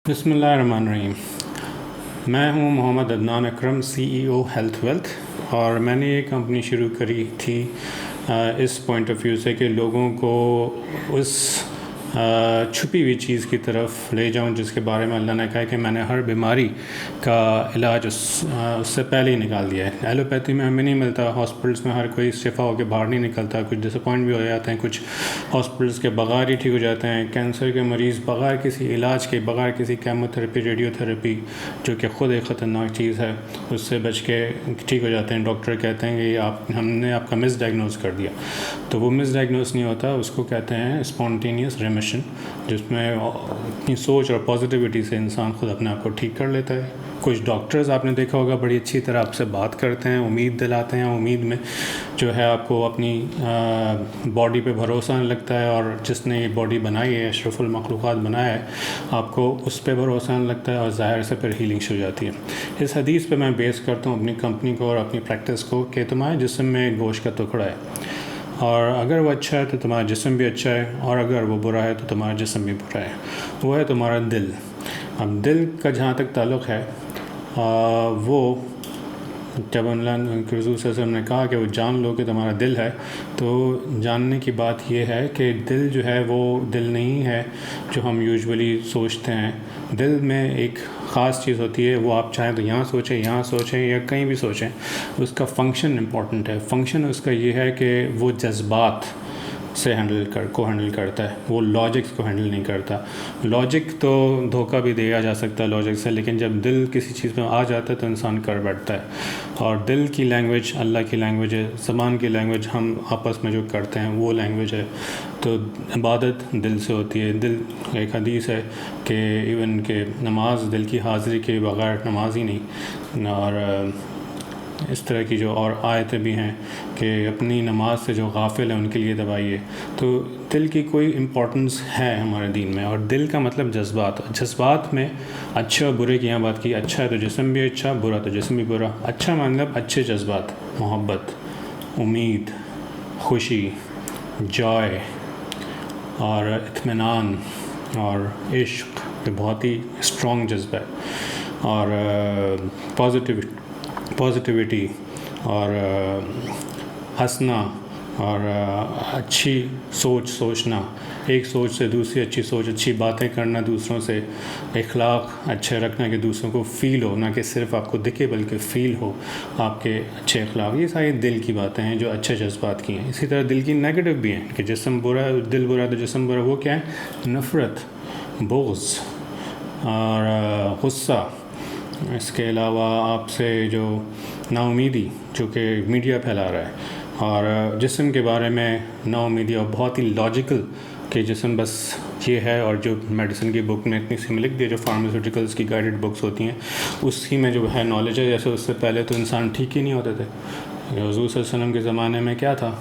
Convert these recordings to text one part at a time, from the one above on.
بسم اللہ الرحمن الرحیم۔ میں ہوں محمد عدنان اکرم، سی ای او ہیلتھ ویلتھ، اور میں نے یہ کمپنی شروع کری تھی اس پوائنٹ آف ویو سے کہ لوگوں کو اس چھپی ہوئی چیز کی طرف لے جاؤں جس کے بارے میں اللہ نے کہا کہ میں نے ہر بیماری کا علاج اس سے پہلے ہی نکال دیا ہے۔ ایلوپیتھی میں ہمیں نہیں ملتا، ہاسپٹلس میں ہر کوئی شفا ہو کے باہر نہیں نکلتا، کچھ ڈس اپوائنٹ بھی ہو جاتے ہیں، کچھ ہاسپٹلس کے بغیر ہی ٹھیک ہو جاتے ہیں۔ کینسر کے مریض بغیر کسی علاج کے، بغیر کسی کیمو تھراپی، ریڈیو تھراپی، جو کہ خود ایک خطرناک چیز ہے، اس سے بچ کے ٹھیک ہو جاتے ہیں۔ ڈاکٹر کہتے ہیں کہ ہم نے آپ کا مس ڈائگنوز کر دیا، تو وہ مس ڈائگنوز نہیں ہوتا، اس کو کہتے ہیں اسپونٹینیس ریمیشن، جس میں اپنی سوچ اور پازیٹیوٹی سے انسان خود اپنے آپ کو ٹھیک کر لیتا ہے۔ کچھ ڈاکٹرز آپ نے دیکھا ہوگا بڑی اچھی طرح آپ سے بات کرتے ہیں، امید دلاتے ہیں، امید میں جو ہے آپ کو اپنی باڈی پہ بھروسہ نہیں لگتا ہے، اور جس نے یہ باڈی بنائی ہے، اشرف المخلوقات بنایا ہے، آپ کو اس پہ بھروسہ نہیں لگتا ہے، اور ظاہر سے پھر ہیلنگ شروع ہو جاتی ہے۔ اس حدیث پہ میں بیس کرتا ہوں اپنی کمپنی کو اور اپنی پریکٹس کو کہ تمہارے جسم میں ایک گوشت کا ٹکڑا ہے، اور اگر وہ اچھا ہے تو تمہارا جسم بھی اچھا ہے، اور اگر وہ برا ہے تو تمہارا جسم بھی برا ہے۔ وہ ہے تمہارا دل۔ اب دل کا جہاں تک تعلق ہے، وہ جب اللہ کے رسول صلی اللہ علیہ وسلم نے کہا کہ وہ جان لو کہ تمہارا دل ہے، تو جاننے کی بات یہ ہے کہ دل جو ہے وہ دل نہیں ہے جو ہم یوزولی سوچتے ہیں۔ دل میں ایک خاص چیز ہوتی ہے، وہ آپ چاہیں تو یہاں سوچیں یا کہیں بھی سوچیں، اس کا فنکشن امپورٹنٹ ہے۔ فنکشن اس کا یہ ہے کہ وہ جذبات سے ہینڈل کرتا ہے، وہ لاجکس کو ہینڈل نہیں کرتا۔ لاجک تو دھوکہ بھی دیا جا سکتا ہے لاجک سے، لیکن جب دل کسی چیز میں آ جاتا ہے تو انسان کر بیٹھتا ہے۔ اور دل کی لینگویج اللہ کی لینگویج ہے، زبان کی لینگویج ہم آپس میں جو کرتے ہیں وہ لینگویج ہے۔ تو عبادت دل سے ہوتی ہے۔ دل، ایک حدیث ہے کہ ایون کہ نماز دل کی حاضری کے بغیر نماز ہی نہیں، اور اس طرح کی جو اور آیتیں بھی ہیں کہ اپنی نماز سے جو غافل ہیں ان کے لیے دبائیے۔ تو دل کی کوئی امپورٹنس ہے ہمارے دین میں، اور دل کا مطلب جذبات میں اچھے اور برے کی یہاں بات کی۔ اچھا ہے تو جسم بھی اچھا، برا تو جسم بھی برا۔ اچھا مطلب اچھے جذبات، محبت، امید، خوشی، جوائے اور اطمینان اور عشق، یہ بہت ہی اسٹرانگ جذبہ ہے، اور پازیٹیوٹی اور ہنسنا اور اچھی سوچنا، ایک سوچ سے دوسری اچھی سوچ، اچھی باتیں کرنا دوسروں سے، اخلاق اچھے رکھنا کہ دوسروں کو فیل ہو، نہ کہ صرف آپ کو دکھے بلکہ فیل ہو آپ کے اچھے اخلاق۔ یہ ساری دل کی باتیں ہیں جو اچھے جذبات کی ہیں۔ اسی طرح دل کی نیگیٹو بھی ہیں کہ جسم برا ہے، دل برا ہے تو جسم برا۔ وہ کیا ہے؟ نفرت، بغض اور غصہ۔ اس کے علاوہ آپ سے جو نا امیدی، جو کہ میڈیا پھیلا رہا ہے، اور جسم کے بارے میں نا امیدی، اور بہت ہی لاجیکل کہ جسم بس یہ ہے، اور جو میڈیسن کی بک میں اتنی سی میں لکھ دیا، جو فارماسیوٹیکلس کی گائیڈڈ بکس ہوتی ہیں اس ہی میں جو ہے نالج ہے۔ جیسے اس سے پہلے تو انسان ٹھیک ہی نہیں ہوتے تھے، حضور صلی اللہ علیہ وسلم کے زمانے میں کیا تھا؟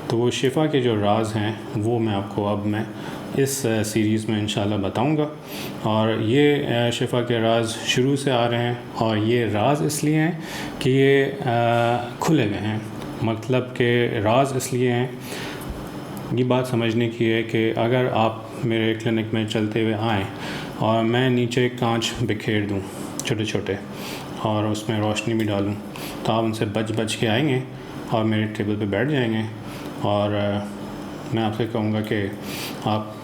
تو وہ شفا کے جو راز ہیں وہ میں آپ کو اب میں اس سیریز میں انشاءاللہ بتاؤں گا، اور یہ شفا کے راز شروع سے آ رہے ہیں، اور یہ راز اس لیے ہیں کہ یہ کھلے ہوئے ہیں۔ مطلب کہ راز اس لیے ہیں، یہ بات سمجھنے کی ہے کہ اگر آپ میرے کلینک میں چلتے ہوئے آئیں اور میں نیچے کانچ بکھیر دوں چھوٹے چھوٹے، اور اس میں روشنی بھی ڈالوں، تو آپ ان سے بچ کے آئیں گے اور میرے ٹیبل پہ بیٹھ جائیں گے، اور میں آپ سے کہوں گا کہ آپ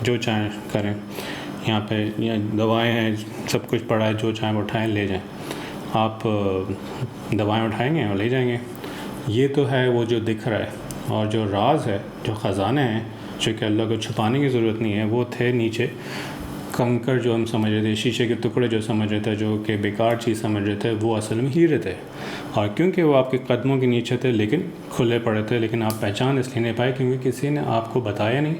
جو چاہیں کریں، یہاں پہ دوائیں ہیں، سب کچھ پڑا ہے، جو چاہیں وہ اٹھائیں لے جائیں۔ آپ دوائیں اٹھائیں گے اور لے جائیں گے۔ یہ تو ہے وہ جو دکھ رہا ہے، اور جو راز ہے، جو خزانے ہیں، جو کہ اللہ کو چھپانے کی ضرورت نہیں ہے، وہ تھے نیچے کنکر جو ہم سمجھ رہے تھے، شیشے کے ٹکڑے جو سمجھ رہے تھے، جو کہ بیکار چیز سمجھ رہے تھے، وہ اصل میں ہیرے تھے، اور کیونکہ وہ آپ کے قدموں کے نیچے تھے لیکن کھلے پڑے تھے، لیکن آپ پہچان اس لیے نہیں پائے کیونکہ کسی نے آپ کو بتایا نہیں،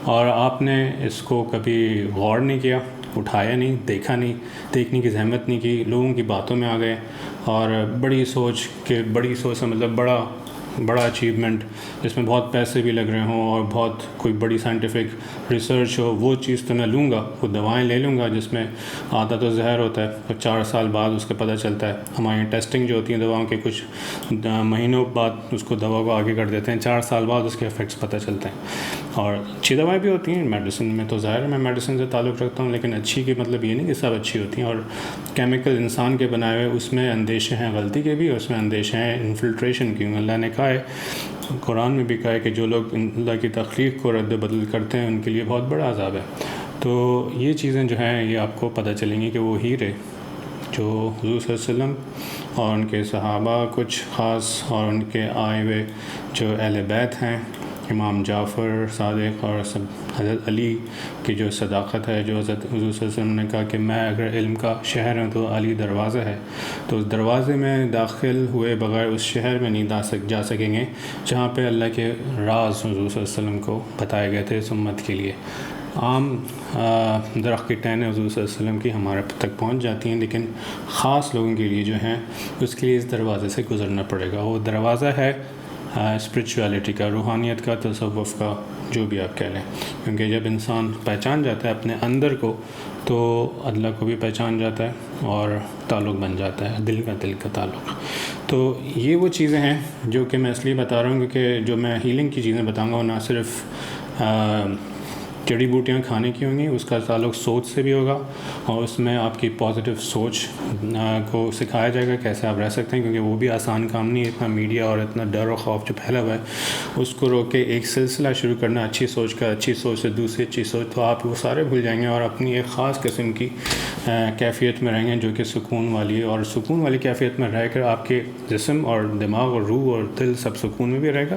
اور آپ نے اس کو کبھی غور نہیں کیا، اٹھایا نہیں، دیکھا نہیں، دیکھنے کی زحمت نہیں کی، لوگوں کی باتوں میں آ گئے، اور بڑی سوچ سے مطلب بڑا بڑا اچیومنٹ جس میں بہت پیسے بھی لگ رہے ہوں اور بہت کوئی بڑی سائنٹیفک ریسرچ ہو، وہ چیز تو میں لوں گا، وہ دوائیں لے لوں گا جس میں آدھا تو زہر ہوتا ہے اور 4 سال بعد اس کا پتہ چلتا ہے. ہماری ٹیسٹنگ جو ہوتی ہیں دواؤں کے کچھ مہینوں بعد اس کو دوا کو آگے کر دیتے ہیں، 4 سال بعد اس کے افیکٹس پتہ چلتے ہیں. اور اچھی دوائیں بھی ہوتی ہیں میڈیسن میں، تو ظاہر ہے میں میڈیسن سے تعلق رکھتا ہوں، لیکن اچھی کی مطلب یہ نہیں کہ سب اچھی ہوتی ہیں. اور کیمیکل انسان کے بنائے ہوئے اس میں اندیشے ہیں غلطی کے بھی، اس میں اندیشے ہیں انفلٹریشن کی. اللہ نے کہا ہے، قرآن میں بھی کہا ہے کہ جو لوگ اللہ کی تخلیق کو رد و بدل کرتے ہیں ان کے لیے بہت بڑا عذاب ہے. تو یہ چیزیں جو ہیں یہ آپ کو پتہ چلیں گی کہ وہ ہیرے جو حضور صلی اللہ علیہ وسلم اور ان کے صحابہ کچھ خاص اور ان کے آئے ہوئے جو اہل بیت ہیں، امام جعفر صادق اور حضرت علی کی جو صداقت ہے، جو حضرت حضور صلی اللہ علیہ وسلم نے کہا کہ میں اگر علم کا شہر ہوں تو علی دروازہ ہے، تو اس دروازے میں داخل ہوئے بغیر اس شہر میں نہیں جا سکیں گے جہاں پہ اللہ کے راز حضور صلی اللہ علیہ وسلم کو بتائے گئے تھے اس امت کے لیے. عام درخت کی ٹہنیں حضور صلی اللہ علیہ وسلم کی ہمارے تک پہنچ جاتی ہیں، لیکن خاص لوگوں کے لیے جو ہیں اس کے لیے اس دروازے سے گزرنا پڑے گا. وہ دروازہ ہے اسپرچویلٹی کا، روحانیت کا، تصوف کا، جو بھی آپ کہہ لیں. کیونکہ جب انسان پہچان جاتا ہے اپنے اندر کو تو اللہ کو بھی پہچان جاتا ہے اور تعلق بن جاتا ہے، دل کا تعلق. تو یہ وہ چیزیں ہیں جو کہ میں اس لیے بتا رہا ہوں کیونکہ جو میں ہیلنگ کی چیزیں بتاؤں گا وہ نہ صرف جڑی بوٹیاں کھانے کی ہوں گی، اس کا تعلق سوچ سے بھی ہوگا، اور اس میں آپ کی پازیٹیو سوچ کو سکھایا جائے گا کیسے آپ رہ سکتے ہیں. کیونکہ وہ بھی آسان کام نہیں ہے، اتنا میڈیا اور اتنا ڈر و خوف جو پھیلا ہوا ہے اس کو روک کے ایک سلسلہ شروع کرنا اچھی سوچ کا، اچھی سوچ سے دوسری اچھی سوچ، تو آپ وہ سارے بھول جائیں گے اور اپنی ایک خاص قسم کی کیفیت میں رہیں گے جو کہ سکون والی ہے. اور سکون والی کیفیت میں رہ کر آپ کے جسم اور دماغ اور روح اور دل سب سکون میں بھی رہے گا.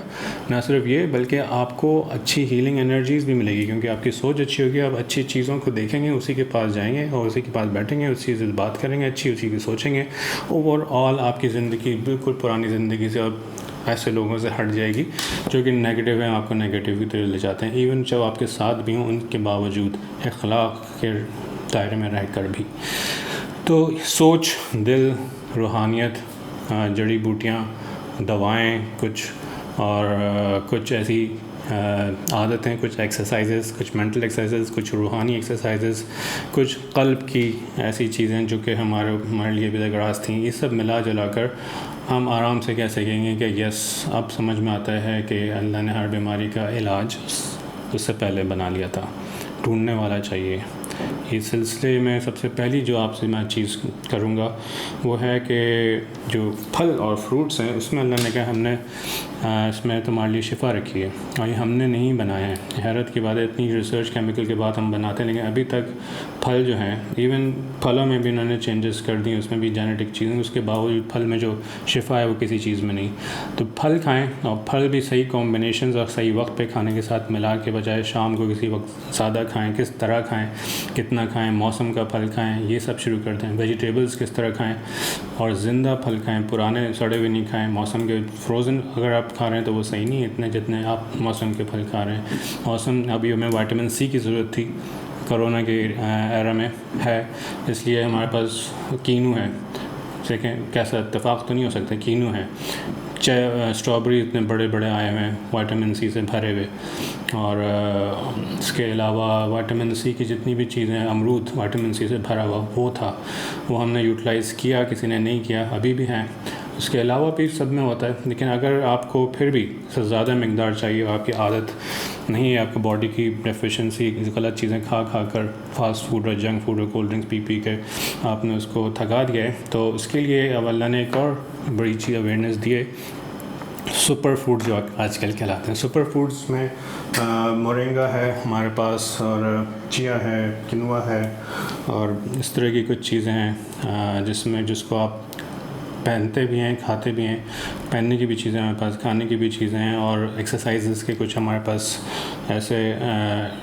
نہ صرف یہ بلکہ آپ کو اچھی ہیلنگ انرجیز بھی ملے گی، کیونکہ آپ کی سوچ اچھی ہوگی، آپ اچھی چیزوں کو دیکھیں گے، اسی کے پاس جائیں گے اور اسی کے پاس بیٹھیں گے، اسی چیز سے بات کریں گے، اچھی اسی کی سوچیں گے. اوور آل آپ کی زندگی بالکل پرانی زندگی سے اب ایسے لوگوں سے ہٹ جائے گی جو کہ نیگیٹو ہیں، آپ کو نیگیٹو کی طرف لے جاتے ہیں. ایون جب آپ کے ساتھ بھی ہوں ان کے باوجود اخلاق کے دائرے میں رہ کر بھی. تو سوچ، دل، روحانیت، جڑی بوٹیاں، دوائیں کچھ، اور کچھ ایسی عادتیں، کچھ ایکسرسائزز، کچھ مینٹل ایکسرسائزز، کچھ روحانی ایکسرسائزز، کچھ قلب کی ایسی چیزیں جو کہ ہمارے لیے بھی راز تھیں. یہ سب ملا جلا کر ہم آرام سے کہہ سکیں گے کہ یس، اب سمجھ میں آتا ہے کہ اللہ نے ہر بیماری کا علاج اس سے پہلے بنا لیا تھا. ڈھونڈنے والا چاہیے. اس سلسلے میں سب سے پہلی جو آپ سے میں چیز کروں گا وہ ہے کہ جو پھل اور فروٹس ہیں اس میں اللہ نے کہا ہم نے اس میں تمہارے لیے شفا رکھی ہے، اور یہ ہم نے نہیں بنایا ہے. حیرت کی بات ہے، اتنی ریسرچ کیمیکل کے بعد ہم بناتے ہیں، لیکن ابھی تک پھل جو ہیں، ایون پھلوں میں بھی انہوں نے چینجز کر دی، اس میں بھی جینیٹک چیزیں، اس کے باوجود پھل میں جو شفا ہے وہ کسی چیز میں نہیں. تو پھل کھائیں، اور پھل بھی صحیح کمبینیشنز اور صحیح وقت پہ کھانے کے ساتھ ملا کے بجائے شام کو کسی وقت زیادہ کھائیں، کس طرح کھائیں، کتنا کھائیں، موسم کا پھل کھائیں، یہ سب شروع کرتے ہیں. ویجیٹیبلز کس طرح کھائیں، اور زندہ پھل کھائیں، پرانے سڑے ہوئے نہیں کھائیں. موسم کے فروزن اگر آپ کھا رہے ہیں تو وہ صحیح نہیں ہے اتنے جتنے آپ موسم کے پھل کھا رہے ہیں. موسم ابھی ہمیں وائٹامن سی کی ضرورت تھی، کرونا کے ایرا میں ہے، اس لیے ہمارے پاس کینو ہے. دیکھیں کیسا اتفاق تو نہیں ہو سکتا، کینو ہے. اسٹرابری اتنے بڑے بڑے آئے ہوئے ہیں وائٹامن سی سے بھرے ہوئے. اور اس کے علاوہ وائٹامن سی کی جتنی بھی چیزیں، امرود وائٹامن سی سے بھرا ہوا وہ تھا، وہ ہم نے یوٹیلائز کیا، کسی نے نہیں کیا، ابھی بھی ہیں. اس کے علاوہ بھی سب میں ہوتا ہے. لیکن اگر آپ کو پھر بھی زیادہ مقدار چاہیے، آپ کی عادت نہیں ہے، آپ کو باڈی کی ڈیفیشنسی، غلط چیزیں کھا کر، فاسٹ فوڈ اور جنک فوڈ اور کولڈ ڈرنکس پی کے آپ نے اس کو تھکا دیا ہے، تو اس کے لیے اب اللہ نے ایک اور بڑی چیز اویئرنیس دی ہے. سپر فوڈ جو آج کل کہلاتے ہیں. سپر فوڈز میں مورنگا ہے ہمارے پاس، اور چیا ہے، کنوا ہے، اور اس طرح کی کچھ چیزیں ہیں جس کو آپ پہنتے بھی ہیں، کھاتے بھی ہیں. پہننے کی بھی چیزیں ہمارے پاس، کھانے کی بھی چیزیں ہیں، اور ایکسرسائزز کے کچھ ہمارے پاس ایسے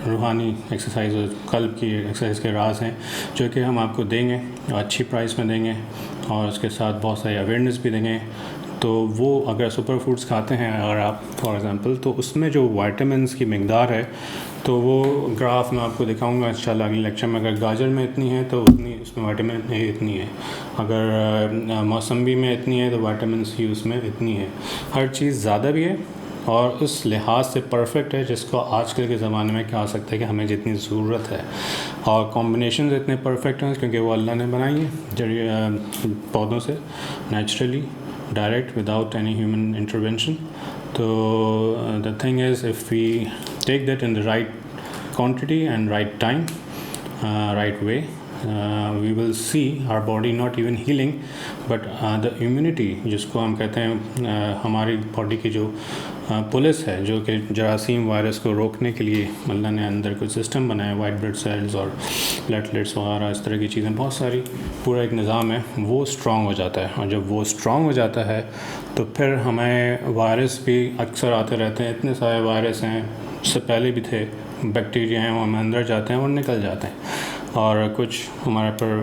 روحانی ایکسرسائز، قلب کی ایکسرسائز کے راز ہیں جو کہ ہم آپ کو دیں گے، اچھی پرائس میں دیں گے، اور اس کے ساتھ بہت ساری اویئرنیس بھی دیں گے. تو وہ اگر سپر فوڈس کھاتے ہیں اگر آپ فار ایگزامپل، تو اس میں جو وائٹامنس کی مقدار ہے تو وہ گراف میں آپ کو دکھاؤں گا انشاءاللہ اگلے لیکچر میں. اگر گاجر میں اتنی ہے تو اتنی اس میں وائٹامن اے اتنی ہے، اگر موسمبی میں اتنی ہے تو وائٹامن سی اس میں اتنی ہے. ہر چیز زیادہ بھی ہے اور اس لحاظ سے پرفیکٹ ہے جس کو آج کل کے زمانے میں کہا سکتے ہیں کہ ہمیں جتنی ضرورت ہے. اور کمبینیشنز اتنے پرفیکٹ ہیں کیونکہ وہ اللہ نے بنائی ہیں پودوں سے naturally direct without any human intervention. تو the thing is if we take that in the right quantity and right time, right way, we will see our body not even healing but the immunity جس کو ہم کہتے ہیں ہماری body کی جو police ہے جو کہ جراثیم وائرس کو روکنے کے لیے اللہ نے اندر کچھ سسٹم بنایا، وائٹ بلڈ سیلز اور پلیٹلیٹس وغیرہ اس طرح کی چیزیں بہت ساری، پورا ایک نظام ہے، وہ اسٹرانگ ہو جاتا ہے. اور جب وہ اسٹرانگ ہو جاتا ہے تو پھر ہمیں وائرس بھی اکثر آتے رہتے ہیں. اتنے سارے وائرس ہیں، اس سے پہلے بھی تھے، بیکٹیریا ہیں وہ ہم اندر جاتے ہیں اور نکل جاتے ہیں. اور کچھ ہمارے پر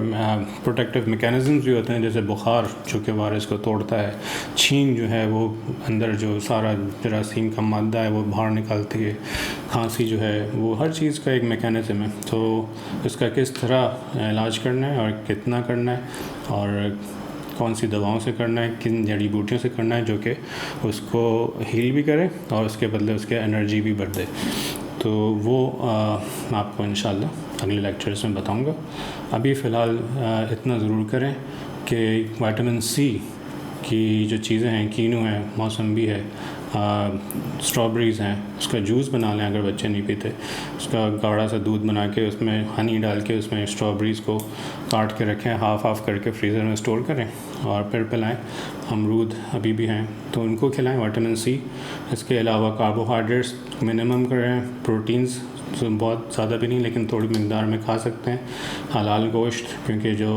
پروٹیکٹیو میکینزمز بھی ہوتے ہیں جیسے بخار جو کہ وائرس کو توڑتا ہے، چھینک جو ہے وہ اندر جو سارا جراثیم کا مادہ ہے وہ باہر نکالتی ہے، کھانسی جو ہے وہ ہر چیز کا ایک میکینزم ہے. تو اس کا کس طرح علاج کرنا ہے اور کتنا کرنا ہے اور کون سی دواؤں سے کرنا ہے، کن جڑی بوٹیوں سے کرنا ہے جو کہ اس کو ہیل بھی کرے اور اس کے بدلے اس کے انرجی بھی بڑھ دے. تو وہ میں آپ کو انشاءاللہ اگلے لیکچرز میں بتاؤں گا. ابھی فی الحال اتنا ضرور کریں کہ وائٹامن سی کی جو چیزیں ہیں، کینو ہے، موسمبی ہے، اسٹرابریز ہیں، اس کا جوس بنا لیں اگر بچے نہیں پیتے. اس کا گاڑھا سا دودھ بنا کے اس میں ہنی ڈال کے اس میں اسٹرابریز کو کاٹ کے رکھیں، ہاف کر کے فریزر میں اسٹور کریں اور پھر پلائیں. امرود ابھی بھی ہیں تو ان کو کھلائیں، وائٹامن سی. اس کے علاوہ کاربوہائیڈریٹس منیمم کریں، پروٹینز بہت زیادہ بھی نہیں لیکن تھوڑی مقدار میں کھا سکتے ہیں. حلال گوشت، کیونکہ جو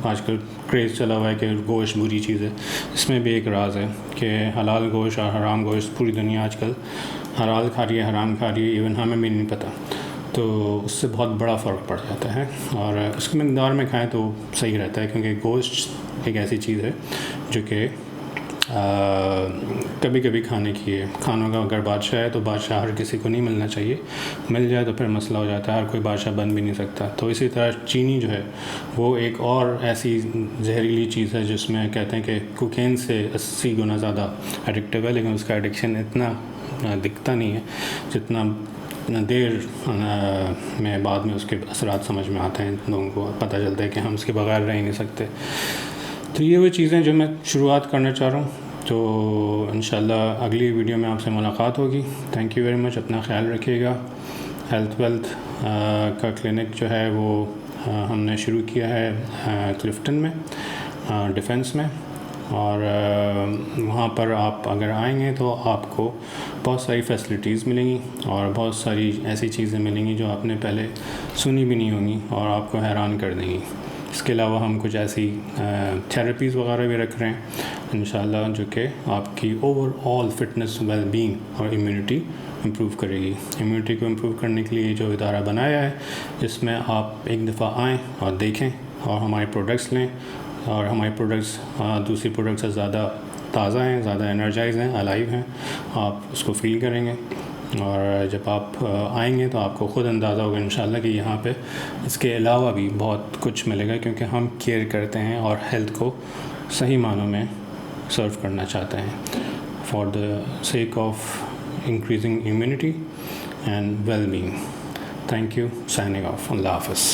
آج کل کریز چلا ہوا ہے کہ گوشت بری چیز ہے، اس میں بھی ایک راز ہے کہ حلال گوشت اور حرام گوشت پوری دنیا آج کل حلال کھا رہی ہے، حرام کھا رہی ہے، ایون ہمیں بھی نہیں پتہ. تو اس سے بہت بڑا فرق پڑ جاتا ہے اور اس کی مقدار میں کھائیں تو صحیح رہتا ہے. کیونکہ گوشت ایک ایسی چیز ہے جو کہ کبھی کبھی کھانے کی ہے. کھانوں کا اگر بادشاہ ہے تو بادشاہ ہر کسی کو نہیں ملنا چاہیے، مل جائے تو پھر مسئلہ ہو جاتا ہے، ہر کوئی بادشاہ بن بھی نہیں سکتا. تو اسی طرح چینی جو ہے وہ ایک اور ایسی زہریلی چیز ہے جس میں کہتے ہیں کہ کوکین سے 80 گنا زیادہ ایڈکٹیو ہے، لیکن اس کا ایڈکشن اتنا دکھتا نہیں ہے جتنا دیر میں بعد میں اس کے اثرات سمجھ میں آتے ہیں. لوگوں کو پتہ چلتا ہے کہ ہم اس کے بغیر رہ ہی نہیں سکتے. تو یہ وہ چیزیں جو میں شروعات کرنا چاہ رہا ہوں. تو انشاءاللہ اگلی ویڈیو میں آپ سے ملاقات ہوگی. Thank you very much. اپنا خیال رکھیے گا. ہیلتھ ویلتھ کا کلینک جو ہے وہ ہم نے شروع کیا ہے کلفٹن میں، ڈیفنس میں، اور وہاں پر آپ اگر آئیں گے تو آپ کو بہت ساری فیسلٹیز ملیں گی اور بہت ساری ایسی چیزیں ملیں گی جو آپ نے پہلے سنی بھی نہیں ہوں گی اور آپ کو حیران کر دیں گی. اس کے علاوہ ہم کچھ ایسی تھیراپیز وغیرہ بھی رکھ رہے ہیں انشاءاللہ جو کہ آپ کی overall fitness, wellbeing اور امیونٹی امپروو کرے گی. امیونٹی کو امپروو کرنے کے لیے جو ادارہ بنایا ہے اس میں آپ ایک دفعہ آئیں اور دیکھیں اور ہمارے پروڈکٹس لیں. اور ہمارے پروڈکٹس دوسری پروڈکٹس سے زیادہ تازہ ہیں، زیادہ انرجائز ہیں، الائیو ہیں. آپ اس کو فیل کریں گے اور جب آپ آئیں گے تو آپ کو خود اندازہ ہوگا انشاءاللہ کہ یہاں پہ اس کے علاوہ بھی بہت کچھ ملے گا، کیونکہ ہم کیئر کرتے ہیں اور ہیلتھ کو صحیح معنوں میں سرو کرنا چاہتے ہیں for the sake of increasing immunity and well being. Thank you. Signing off. اللہ حافظ.